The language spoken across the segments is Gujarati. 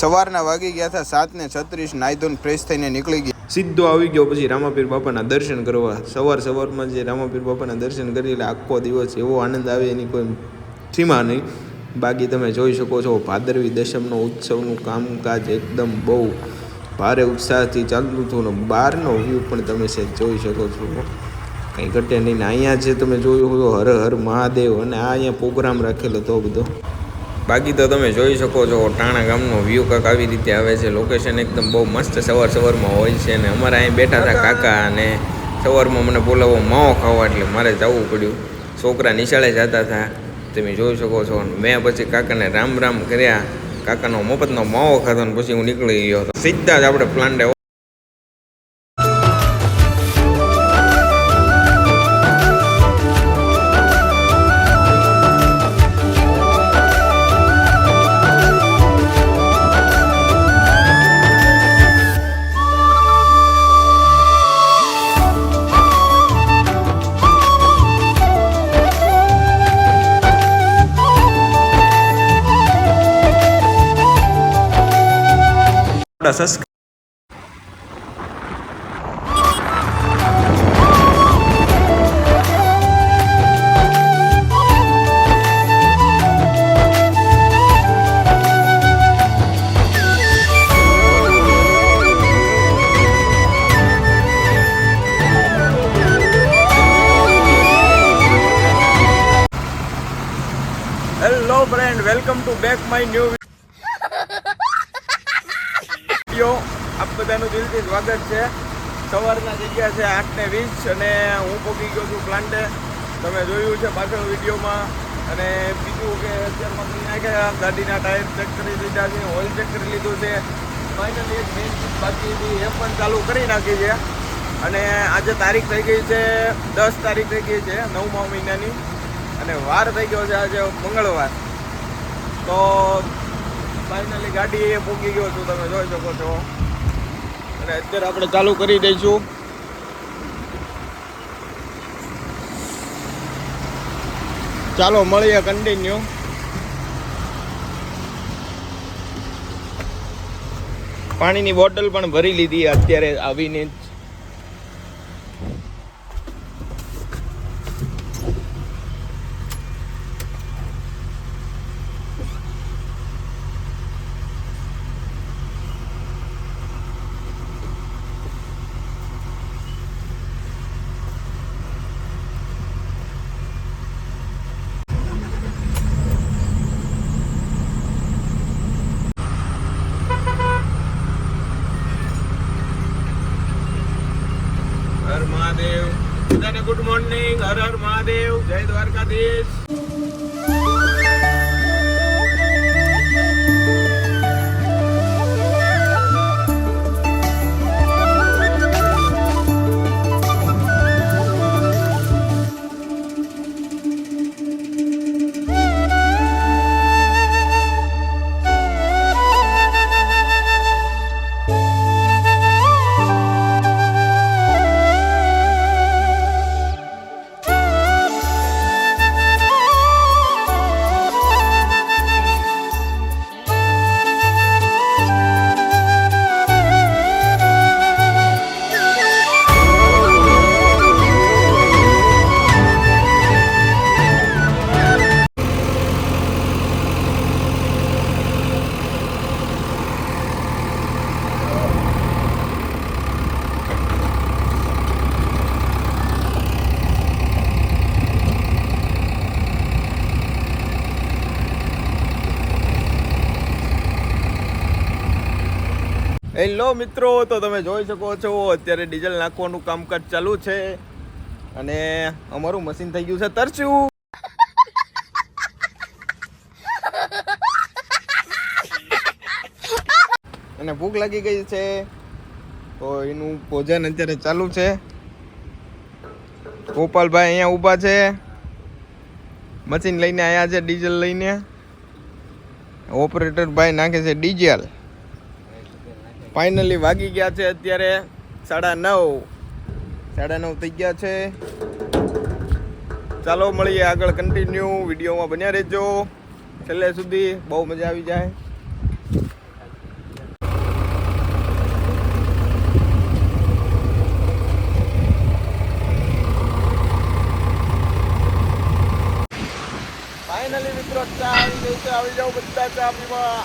સવારના વાગી ગયા હતા 7:36. નાહી ધોઈને ફ્રેશ થઈને નીકળી ગયા. સીધો આવી ગયો પછી રામાપીર બાપાના દર્શન કરવા. સવારમાં જે રામાપીર બાપાના દર્શન કરી એટલે આખો દિવસ એવો આનંદ આવે એની કોઈ સીમા નહીં. બાકી તમે જોઈ શકો છો ભાદરવી દશમનો ઉત્સવનું કામકાજ એકદમ બહુ ભારે ઉત્સાહથી ચાલતું હતું ને બહારનો વ્યૂ પણ તમે જોઈ શકો છો, કંઈ ઘટે નહીં. ને અહીંયા જે તમે જોયું હોય હર હર મહાદેવ, અને આ અહીંયા પ્રોગ્રામ રાખેલો હતો બધો. બાકી તો તમે જોઈ શકો છો ટાણા ગામનો વ્યૂ કાંક આવી રીતે આવે છે. લોકેશન એકદમ બહુ મસ્ત સવારમાં હોય છે. અને અમારે અહીં બેઠા હતા કાકા, અને સવારમાં મને બોલાવો માવો ખાવા, એટલે મારે જવું પડ્યું. છોકરા નિશાળે જતા હતા, તમે જોઈ શકો છો. મેં પછી કાકાને રામ રામ કર્યા, કાકાનો મફતનો માવો ખાધો, ને પછી હું નીકળી ગયો હતો. સીધા જ આપણે પ્લાન્ટે hello friend, welcome to back my new video. આપ બધાનું દિલથી સ્વાગત છે. સવારના જગ્યા છે 8:20 અને હું પહોંચી ગયો છું પ્લાન્ટે. તમે જોયું છે પાછળ વિડીયોમાં. અને બીજું કે અત્યારમાં કરી નાખ્યા, ગાડીના ટાયર ચેક કરી દીધા છે, ઓઇલ ચેક કરી લીધું છે. ફાઇનલી એક મેઇન ચીજ બાકી હતી એ પણ ચાલુ કરી નાખી છે. અને આજે તારીખ થઈ ગઈ છે 10 તારીખ થઈ ગઈ છે 9મા મહિનાની, અને વાર થઈ ગયો છે આજે મંગળવાર. તો ફાઇનલી ગાડી એ પહોંચી ગયો છું, તમે જોઈ શકો છો. અને અત્યારે આપણે ચાલુ કરી દઈશું. ચાલો મળીએ કન્ટિન્યુ. પાણીની બોટલ પણ ભરી લીધી અત્યારે આવીને જ. હર મહાદેવ બધાને ગુડ મોર્નિંગ. હર હર મહાદેવ, જય દ્વારકાધીશ. હેલો મિત્રો, તો તમે જોઈ શકો છો અત્યારે ડીઝલ નાખવાનું કામકાજ ચાલુ છે. અને અમારું મશીન થઈ ગયું છે તરસ્યું. અને ભૂખ લાગી ગઈ છે, તો એનું ભોજન અત્યારે ચાલુ છે. ગોપાલભાઈ અહીંયા ઊભા છે, મશીન લઈને આવ્યા છે ડીઝલ લઈને. ઓપરેટર ભાઈ નાખે છે ડીઝલ. ફાઇનલી વાગી ગયા છે અત્યારે 9:30 થઈ ગયા છે. ચાલો મળીએ આગળ કન્ટિન્યુ. વિડીયોમાં બન્યા રહેજો છેલ્લે સુધી, બહુ મજા આવી જાય. ચા આવી ગઈ છે, આવી જાઓ બધા ચા પીવા.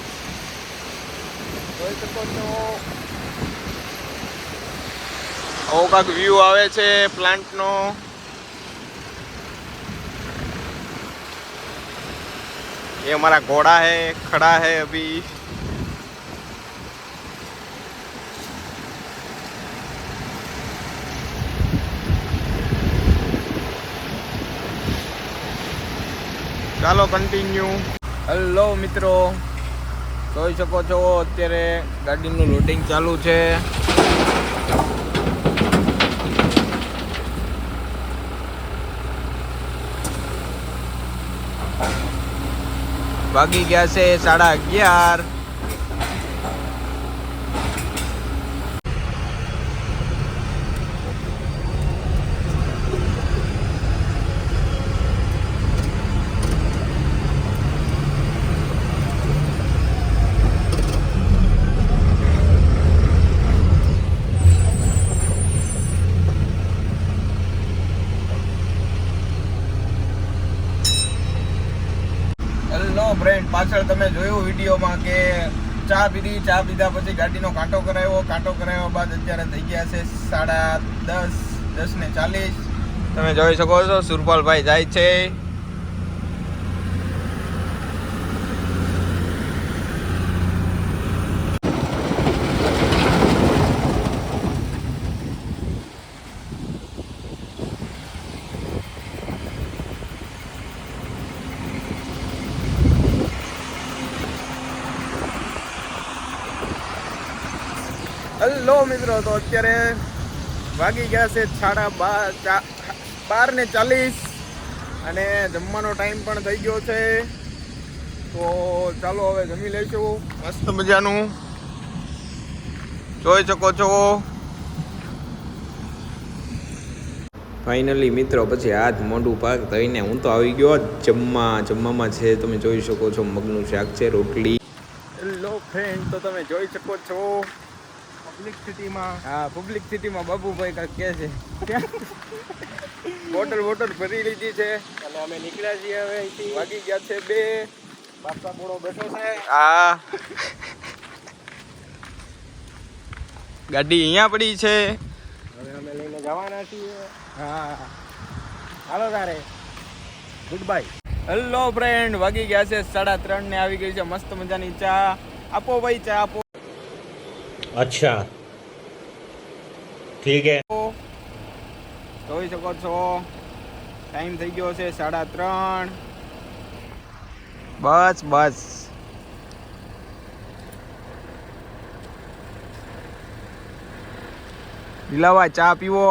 જોઈ શકો છો આવો કાંક વ્યૂ આવે છે પ્લાન્ટનો. ये हमारा घोड़ा है, खड़ा है अभी. ચાલો કન્ટિન્યુ. હેલો મિત્રો, જોઈ શકો છો અત્યારે ગાડીનું લોડિંગ ચાલુ છે. વાગી ગયા છે 11:30. હેલો ફ્રેન્ડ, પાછળ તમે જોયું વિડીયોમાં કે ચા પીધી. ચા પીધા પછી ગાડીનો કાંટો કરાવ્યા બાદ અત્યારે થઈ ગયા છે 10:30, 10:40. તમે જોઈ શકો છો સુરપાલભાઈ જાય છે. હેલો મિત્રો, તો અત્યારે વાગી ગયા છે 12:40 અને જમવાનો ટાઈમ પણ થઈ ગયો છે. તો ચાલો હવે જમી લઈશું મસ્ત મજાનું. જોઈ શકો છો ફાઇનલી મિત્રો, પછી હાથ મોઢું પાક થઈને હું તો આવી ગયો જમવામાં છે. તમે જોઈ શકો છો મગનું શાક છે, રોટલી. હેલો ફ્રેન્ડ, તો તમે જોઈ શકો છો પબ્લિક સિટીમાં બાબુભાઈ કાંઈક કહે છે. બોટલ ભરી લીધી છે અને અમે નીકળ્યા છીએ હવે અહીંથી. વાગી ગયા છે 2. બાપા ઘોડો બેઠો છે. ગાડી અહીંયા પડી છે, હવે અમે લઈને જવાના છીએ. હાલો તારે ગુડ બાય. હેલો ફ્રેન્ડ, વાગી ગયા છે 3:30 ને આવી ગઈ છે મસ્ત મજાની ચા. આપો ભાઈ, ચા આપો. अच्छा ठीक है. જોઈ શકો છો ટાઈમ થઈ ગયો છે 3:30. બસ દિલાવા ચા પીવો.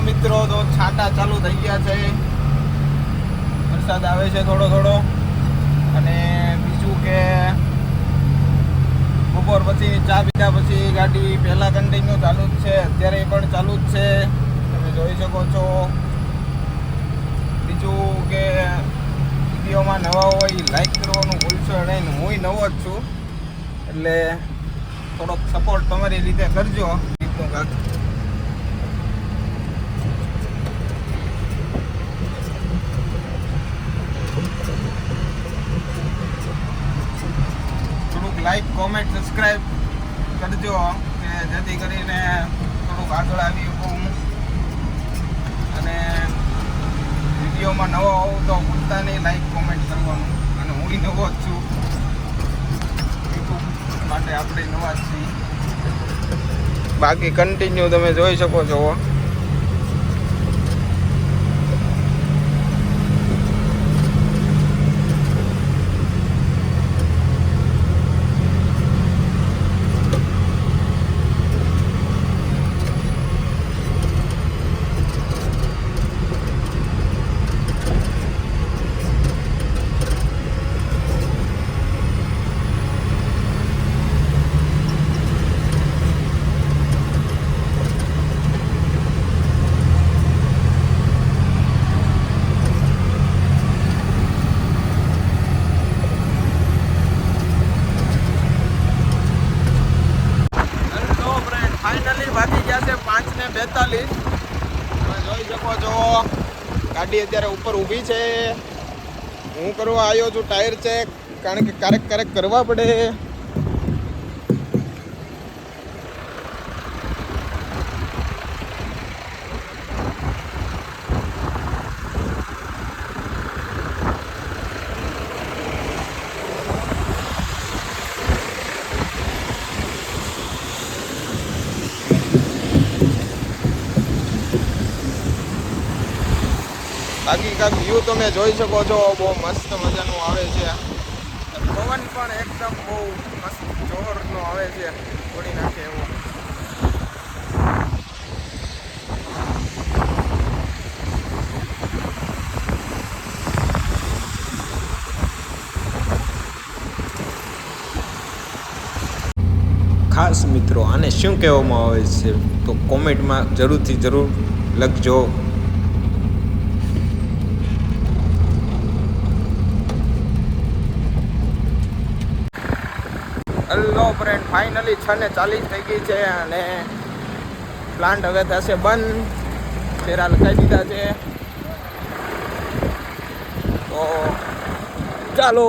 મિત્રો, તો છાંટા ચાલુ થઈ ગયા છે, વરસાદ આવે છે થોડો. અને બીજું કે બપોર પછી ચા પીધા પછી ગાડી પહેલાં કન્ટિન્યુ ચાલુ જ છે, અત્યારે પણ ચાલુ જ છે. તમે જોઈ શકો છો. બીજું કે વિડીયોમાં નવા હોય લાઈક કરવાનું ભૂલશો નહીં. હું નવો જ છું એટલે થોડોક સપોર્ટ તમારી રીતે કરજો. લાઈક, કોમેન્ટ, સબસ્ક્રાઈબ કરજો કે જેથી કરીને થોડુંક આગળ આવી શકું. અને વિડીયોમાં નવો હોવ તો ભૂલતા નહીં લાઈક કોમેન્ટ કરવાનું. અને હું નવો જ છું, યુટ્યુબ માટે આપણે નવા જ છીએ. બાકી કન્ટિન્યુ તમે જોઈ શકો છો. ફાઇનલી તમે જોઈ શકો છો ગાડી અત્યારે ઉપર ઊભી છે. હું કરવા આવ્યો છું ટાયર ચેક, કારણ કે ક્યારેક કરવા પડે. બાકી કાંઈક વ્યૂ તમે જોઈ શકો છો, બહુ મસ્ત મજાનું આવે છે. પવન પણ એકદમ બહુ મસ્ત જોરનો આવે છે, તોડી નાખે એવો. ખાસ મિત્રો આને શું કહેવામાં આવે છે તો કોમેન્ટમાં જરૂરથી જરૂર લખજો. હેલો ફ્રેન્ડ, ફાઇનલી 6:40 થઈ ગઈ છે અને પ્લાન્ટ હવે થશે બંધ. ફેરા લગાવી દીધા છે તો ચાલો